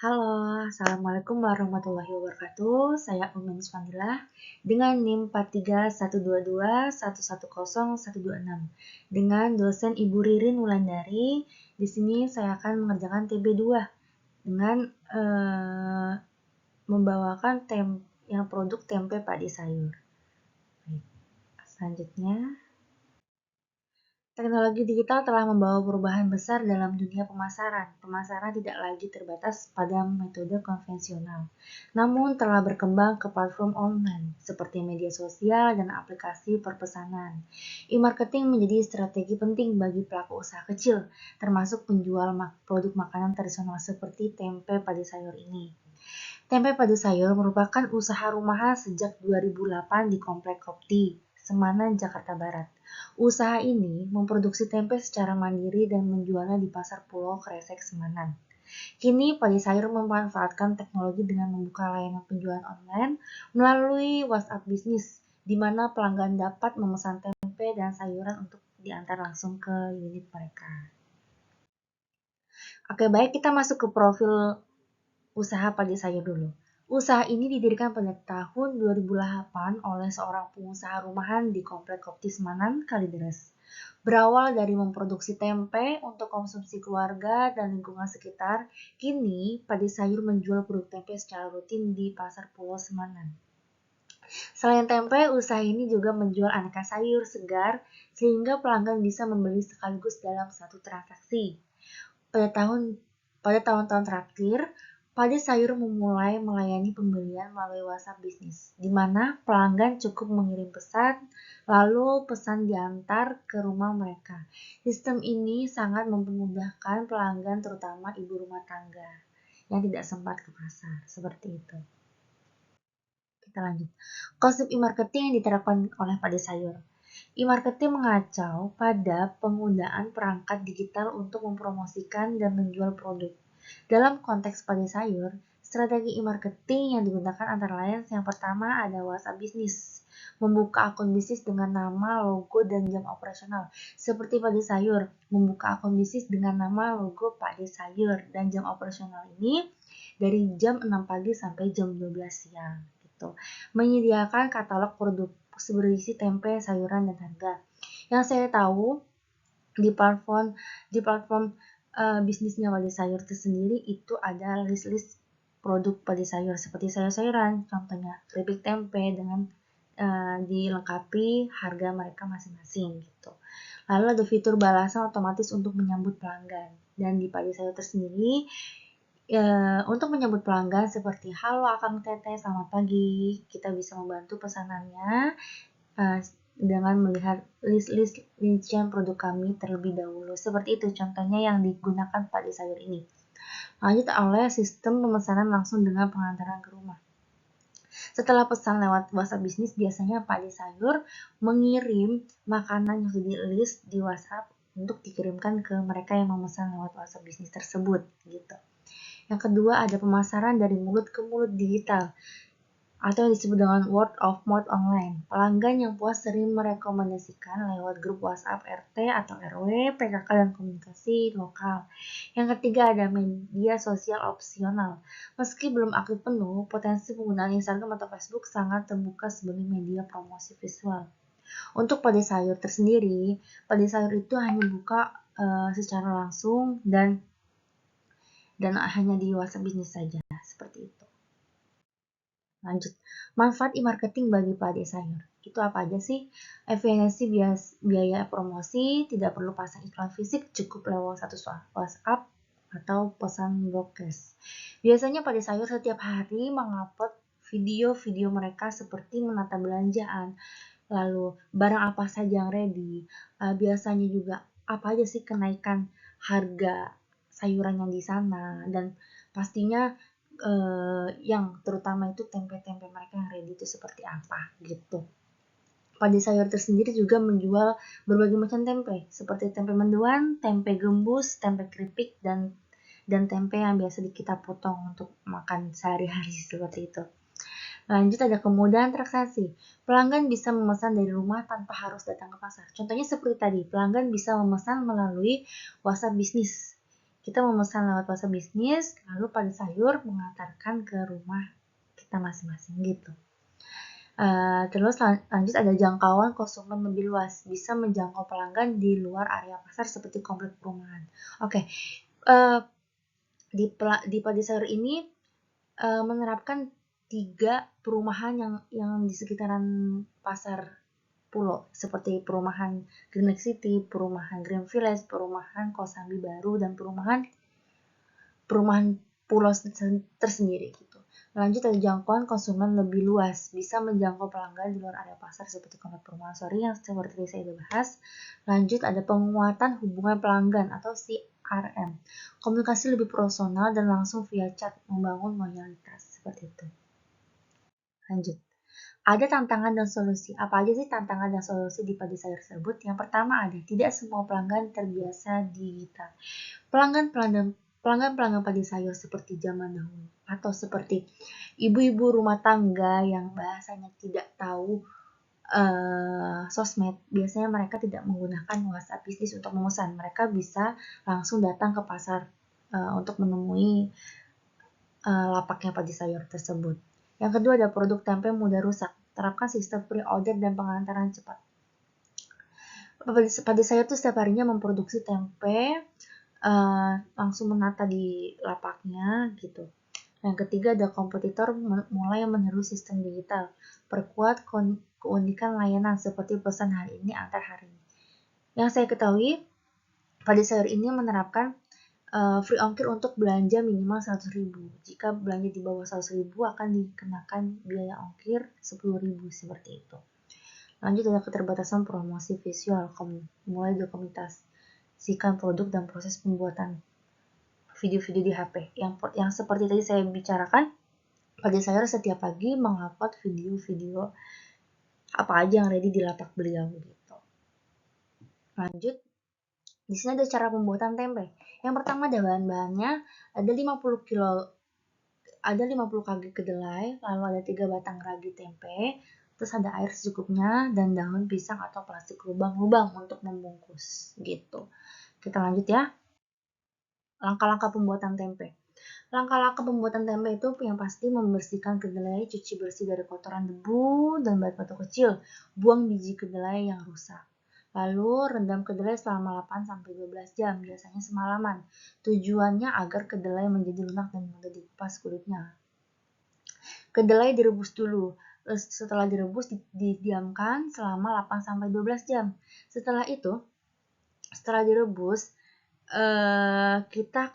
Halo, Assalamualaikum warahmatullahi wabarakatuh. Saya Umin Fadilah dengan NIM 431221101126 dengan dosen Ibu Ririn Wulandari. Di sini saya akan mengerjakan TB2 dengan membawakan yang produk tempe padi sayur. Baik, selanjutnya. Teknologi digital telah membawa perubahan besar dalam dunia pemasaran. Pemasaran tidak lagi terbatas pada metode konvensional, namun telah berkembang ke platform online seperti media sosial dan aplikasi perpesanan. E-marketing menjadi strategi penting bagi pelaku usaha kecil, termasuk penjual produk makanan tradisional seperti tempe padi sayur ini. Tempe padi sayur merupakan usaha rumahan sejak 2008 di Komplek Kopti, Semanan, Jakarta Barat. Usaha ini memproduksi tempe secara mandiri dan menjualnya di Pasar Pulau Kresek, Semanan. Kini padi sayur memanfaatkan teknologi dengan membuka layanan penjualan online melalui WhatsApp Bisnis, di mana pelanggan dapat memesan tempe dan sayuran untuk diantar langsung ke unit mereka. Oke, baik, kita masuk ke profil usaha padi sayur dulu. Usaha ini didirikan pada tahun 2008 oleh seorang pengusaha rumahan di Komplek Kopti Semanan, Kalideres. Berawal dari memproduksi tempe untuk konsumsi keluarga dan lingkungan sekitar, kini padi sayur menjual produk tempe secara rutin di Pasar Pulau Semanan. Selain tempe, usaha ini juga menjual aneka sayur segar sehingga pelanggan bisa membeli sekaligus dalam satu transaksi. Pada tahun-tahun terakhir, padi sayur memulai melayani pembelian melalui WhatsApp Bisnis, di mana pelanggan cukup mengirim pesan, lalu pesan diantar ke rumah mereka. Sistem ini sangat memudahkan pelanggan, terutama ibu rumah tangga yang tidak sempat ke pasar, seperti itu. Kita lanjut. Konsep e-marketing yang diterapkan oleh padi sayur. E-marketing mengacau pada penggunaan perangkat digital untuk mempromosikan dan menjual produk. Dalam konteks padi sayur, strategi e-marketing yang digunakan antara lain yang pertama ada WhatsApp Bisnis, membuka akun bisnis dengan nama, logo, dan jam operasional. Seperti padi sayur, membuka akun bisnis dengan nama, logo, padi sayur, dan jam operasional ini dari jam 6 pagi sampai jam 12 siang. Gitu. Menyediakan katalog produk berisi tempe, sayuran, dan harga. Yang saya tahu di platform bisnisnya padi sayur itu sendiri itu ada list-list produk padi sayur seperti sayur-sayuran, contohnya keripik tempe dengan dilengkapi harga mereka masing-masing gitu. Lalu ada fitur balasan otomatis untuk menyambut pelanggan, dan di padi sayur tersendiri untuk menyambut pelanggan seperti halo Akang Teteh, selamat pagi, kita bisa membantu pesanannya dengan melihat list rincian produk kami terlebih dahulu. Seperti itu contohnya yang digunakan padi sayur ini. Lanjut oleh sistem pemesanan langsung dengan pengantaran ke rumah. Setelah pesan lewat WhatsApp Bisnis, biasanya padi sayur mengirim makanan yang sudah di-list di WhatsApp untuk dikirimkan ke mereka yang memesan lewat WhatsApp Bisnis tersebut gitu. Yang kedua ada pemasaran dari mulut ke mulut digital atau yang disebut dengan word of mouth online. Pelanggan yang puas sering merekomendasikan lewat grup WhatsApp RT atau RW, PKK, dan komunikasi lokal. Yang ketiga ada media sosial opsional. Meski belum aktif penuh, potensi penggunaan Instagram atau Facebook sangat terbuka sebagai media promosi visual. Untuk padi sayur tersendiri, padi sayur itu hanya buka secara langsung dan hanya di WhatsApp Bisnis saja, seperti itu. Lanjut, manfaat e-marketing bagi padi sayur. Itu apa aja sih? Efisiensi biaya promosi, tidak perlu pasang iklan fisik, cukup lewat status WhatsApp atau pesan broadcast. Biasanya padi sayur setiap hari mengupload video-video mereka seperti menata belanjaan, lalu barang apa saja yang ready, biasanya juga apa aja sih kenaikan harga sayuran yang di sana, dan pastinya yang terutama itu tempe-tempe mereka yang ready itu seperti apa gitu. Padi sayur tersendiri juga menjual berbagai macam tempe seperti tempe mendoan, tempe gembus, tempe keripik, dan tempe yang biasa kita potong untuk makan sehari-hari seperti itu. Lanjut ada kemudahan transaksi. Pelanggan bisa memesan dari rumah tanpa harus datang ke pasar. Contohnya seperti tadi, pelanggan bisa memesan melalui WhatsApp Bisnis Kita memesan lewat WhatsApp bisnis, lalu Padi Sayur mengantarkan ke rumah kita masing-masing gitu. Terus lanjut ada jangkauan konsumen lebih luas, bisa menjangkau pelanggan di luar area pasar seperti komplek perumahan. Oke, di Padi Sayur ini menerapkan 3 perumahan yang di sekitaran pasar Pulau, seperti perumahan Green Lake City, perumahan Green Village, perumahan Kosambi Baru, dan perumahan pulau tersendiri gitu. Lanjut ada jangkauan konsumen lebih luas, bisa menjangkau pelanggan di luar area pasar seperti komplek perumahan yang seperti saya sudah bahas. Lanjut ada penguatan hubungan pelanggan atau CRM, komunikasi lebih personal dan langsung via chat, membangun loyalitas seperti itu. Lanjut. Ada tantangan dan solusi. Apa aja sih tantangan dan solusi di Padi Sayur tersebut? Yang pertama ada, tidak semua pelanggan terbiasa digital. Pelanggan Padi Sayur seperti zaman dahulu atau seperti ibu-ibu rumah tangga yang bahasanya tidak tahu sosmed, biasanya mereka tidak menggunakan WhatsApp bisnis untuk memesan. Mereka bisa langsung datang ke pasar untuk menemui lapaknya Padi Sayur tersebut. Yang kedua ada produk tempe mudah rusak. Terapkan sistem pre-order dan pengantaran cepat. Padi Sayur tuh setiap harinya memproduksi tempe, langsung menata di lapaknya gitu. Yang ketiga ada kompetitor mulai meniru sistem digital. Perkuat keunikan layanan seperti pesan hari ini antar hari ini. Yang saya ketahui, Padi Sayur ini menerapkan free ongkir untuk belanja minimal 100.000. Jika belanja di bawah 100.000 akan dikenakan biaya ongkir 10.000 seperti itu. Lanjut ada keterbatasan promosi visual, mulai dokumentasikan produk dan proses pembuatan video-video di HP. Yang seperti tadi saya bicarakan, Padi Sayur setiap pagi mengupload video-video apa aja yang ready di lapak beliau gitu. Lanjut, di sini ada cara pembuatan tempe. Yang pertama ada bahan-bahannya, ada 50 kg kedelai, lalu ada 3 batang ragi tempe, terus ada air secukupnya dan daun pisang atau plastik lubang-lubang untuk membungkus gitu. Kita lanjut ya. Langkah-langkah pembuatan tempe. Langkah-langkah pembuatan tempe itu yang pasti membersihkan kedelai, cuci bersih dari kotoran debu dan batu-batu kecil, buang biji kedelai yang rusak. Lalu rendam kedelai selama 8-12 jam, biasanya semalaman. Tujuannya agar kedelai menjadi lunak dan mudah dikupas kulitnya. Kedelai direbus dulu. Setelah direbus didiamkan selama 8-12 jam. Setelah itu, setelah direbus, kita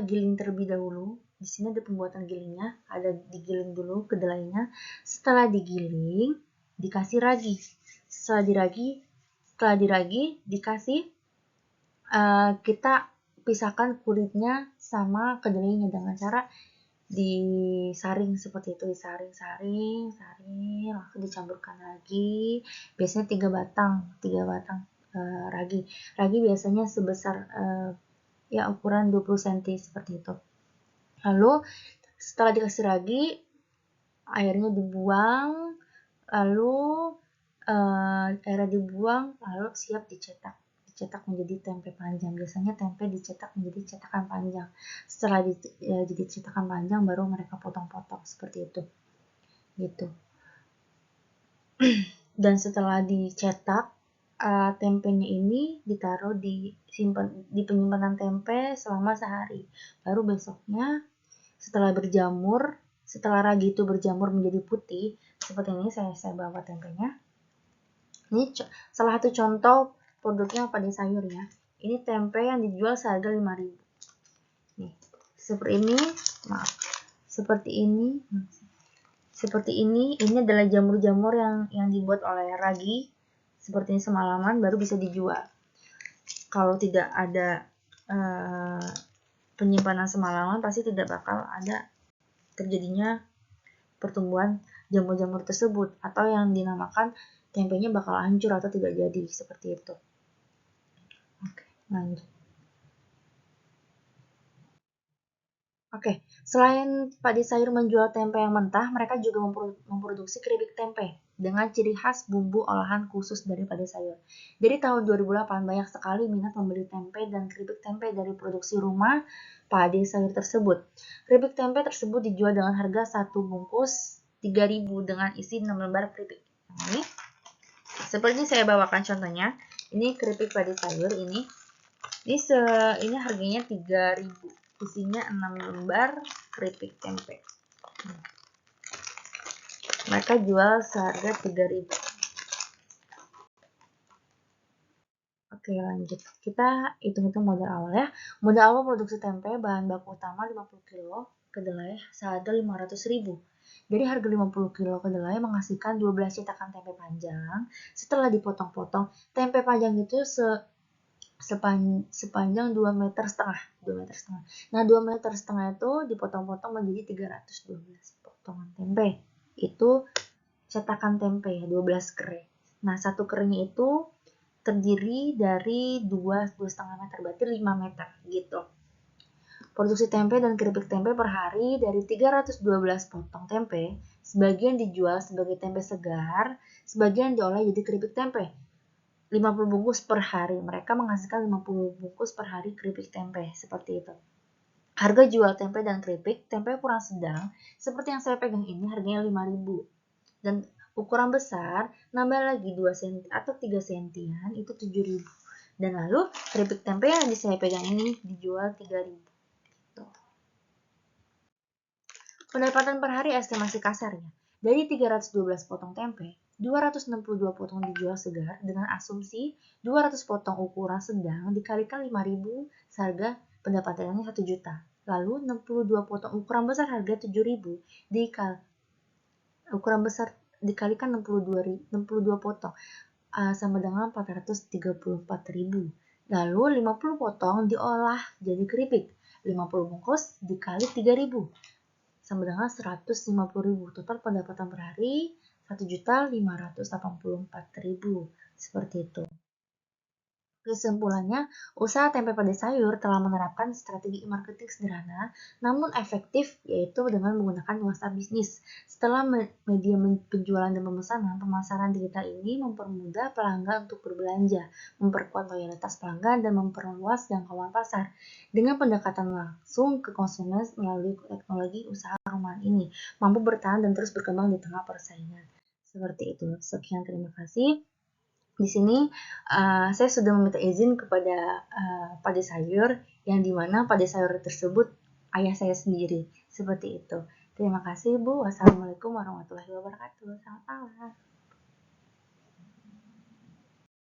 giling terlebih dahulu. Di sini ada pembuatan gilingnya, ada digiling dulu kedelainya. Setelah digiling, dikasih ragi. Setelah diragi dikasih, kita pisahkan kulitnya sama kedelainya dengan cara disaring seperti itu, disaring langsung dicampurkan lagi. Biasanya 3 batang ragi biasanya sebesar ya ukuran 20 cm seperti itu. Lalu setelah dikasih ragi, airnya dibuang, lalu siap dicetak menjadi tempe panjang. Biasanya tempe dicetak menjadi cetakan panjang. Setelah jadi cetakan panjang baru mereka potong-potong seperti itu gitu. Dan setelah dicetak, tempenya ini ditaruh di penyimpanan tempe selama sehari. Baru besoknya setelah ragi itu berjamur menjadi putih, seperti ini saya bawa tempenya. Ini salah satu contoh produknya Padi Sayur ya. Ini tempe yang dijual seharga 5.000. Nih, seperti ini adalah jamur-jamur yang dibuat oleh ragi. Seperti ini semalaman baru bisa dijual. Kalau tidak ada penyimpanan semalaman, pasti tidak bakal ada terjadinya pertumbuhan jamur-jamur tersebut, atau yang dinamakan tempenya bakal hancur atau tidak jadi, seperti itu. Oke, lanjut. Oke, selain Padi Sayur menjual tempe yang mentah, mereka juga memproduksi keripik tempe. dengan ciri khas bumbu olahan khusus dari Padi Sayur. Jadi tahun 2008 banyak sekali minat membeli tempe dan keripik tempe dari produksi rumah Padi Sayur tersebut. Keripik tempe tersebut dijual dengan harga 1 bungkus 3.000 dengan isi 6 lembar keripik. Ini seperti saya bawakan contohnya, ini keripik Padi Sayur ini harganya 3.000, isinya 6 lembar keripik tempe. Mereka jual seharga 3.000. Oke, lanjut. Kita hitung-hitung modal awal ya. Modal awal produksi tempe, bahan baku utama 50 kg, kedelai seharga 500.000. Jadi harga 50 kg kedelai menghasilkan 12 cetakan tempe panjang. Setelah dipotong-potong, tempe panjang itu sepanjang 2,5 meter. Nah, 2,5 meter itu dipotong-potong menjadi 312 potongan tempe. Itu cetakan tempe, 12 kere. Nah, satu kerenya itu terdiri dari 2,5 meter, berarti 5 meter gitu. Produksi tempe dan keripik tempe per hari dari 312 potong tempe, sebagian dijual sebagai tempe segar, sebagian diolah jadi keripik tempe. 50 bungkus per hari. Mereka menghasilkan 50 bungkus per hari keripik tempe, seperti itu. Harga jual tempe dan keripik tempe ukuran sedang, seperti yang saya pegang ini, harganya 5.000. Dan ukuran besar, nambah lagi 2 cm atau 3 cm, itu 7.000. Dan lalu keripik tempe yang saya pegang ini dijual 3.000. Gitu. Pendapatan per hari estimasi kasarnya. Dari 312 potong tempe, 262 potong dijual segar dengan asumsi 200 potong ukuran sedang dikalikan 5.000, seharga pendapatannya 1 juta. Lalu 62 potong ukuran besar harga 7.000 ukuran besar dikalikan 62 potong sama dengan 434.000. Lalu 50 potong diolah jadi keripik. 50 bungkus dikali 3.000 sama dengan 150.000. Total pendapatan per hari 1.584.000. Seperti itu. Kesimpulannya, usaha tempe Padi Sayur telah menerapkan strategi marketing sederhana namun efektif, yaitu dengan menggunakan WhatsApp bisnis. Setelah media penjualan dan pemesanan, pemasaran digital ini mempermudah pelanggan untuk berbelanja, memperkuat loyalitas pelanggan, dan memperluas jangkauan pasar. Dengan pendekatan langsung ke konsumen melalui teknologi, usaha rumahan ini mampu bertahan dan terus berkembang di tengah persaingan. Seperti itu. Sekian, terima kasih. Di sini saya sudah meminta izin kepada Padi Sayur, yang dimana Padi Sayur tersebut ayah saya sendiri. Seperti itu. Terima kasih Bu. Wassalamualaikum warahmatullahi wabarakatuh. Selamat malam.